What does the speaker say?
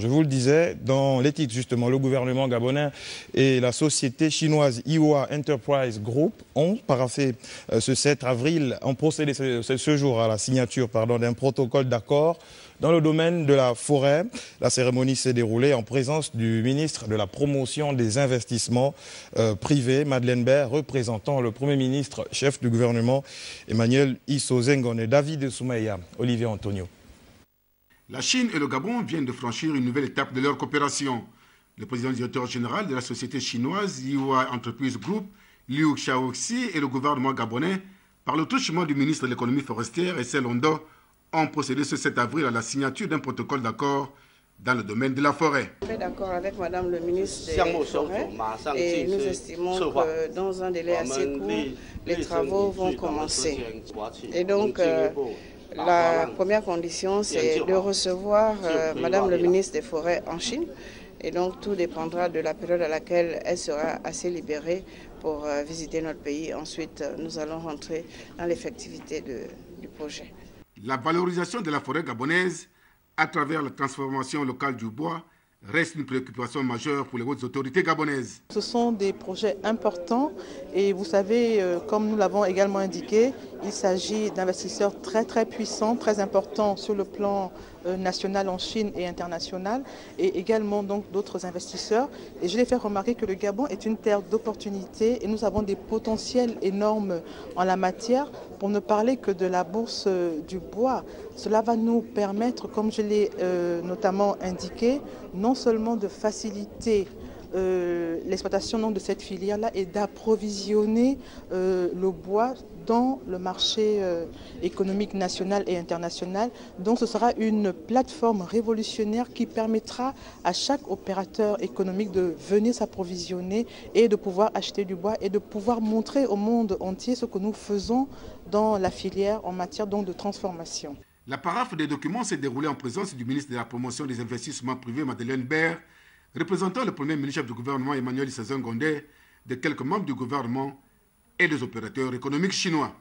Je vous le disais, dans les titres justement, le gouvernement gabonais et la société chinoise Iwa Enterprise Group ont paraphé ce 7 avril, ont procédé ce jour à la signature d'un protocole d'accord dans le domaine de la forêt. La cérémonie s'est déroulée en présence du ministre de la promotion des investissements privés, Madeleine Baird, représentant le Premier ministre, chef du gouvernement, Emmanuel Isso Zengone, David Soumeya, Olivier Antonio. La Chine et le Gabon viennent de franchir une nouvelle étape de leur coopération. Le président directeur général de la société chinoise Iwa Enterprise Group, Liu Xiaoxi, et le gouvernement gabonais, par le truchement du ministre de l'économie forestière et Londo, ont procédé ce 7 avril à la signature d'un protocole d'accord dans le domaine de la forêt. Je suis d'accord avec Madame le ministre des Forêts et nous estimons que dans un délai assez court, les travaux vont commencer. Et donc, la première condition, c'est de recevoir Madame le ministre des Forêts en Chine. Et donc, tout dépendra de la période à laquelle elle sera assez libérée pour visiter notre pays. Ensuite, nous allons rentrer dans l'effectivité du projet. La valorisation de la forêt gabonaise à travers la transformation locale du bois reste une préoccupation majeure pour les hautes autorités gabonaises. Ce sont des projets importants et vous savez, comme nous l'avons également indiqué, il s'agit d'investisseurs très puissants, très importants sur le plan national en Chine et international, et également donc d'autres investisseurs. Et je l'ai fait remarquer que le Gabon est une terre d'opportunités et nous avons des potentiels énormes en la matière, pour ne parler que de la bourse du bois. Cela va nous permettre, comme je l'ai notamment indiqué, non seulement de faciliter l'exploitation de cette filière-là et d'approvisionner le bois dans le marché économique national et international. Donc ce sera une plateforme révolutionnaire qui permettra à chaque opérateur économique de venir s'approvisionner et de pouvoir acheter du bois et de pouvoir montrer au monde entier ce que nous faisons dans la filière en matière donc de transformation. La paraphe des documents s'est déroulée en présence du ministre de la promotion des investissements privés, Madeleine Baird, représentant le premier ministre du gouvernement Emmanuel Isso Zengone, de quelques membres du gouvernement et des opérateurs économiques chinois.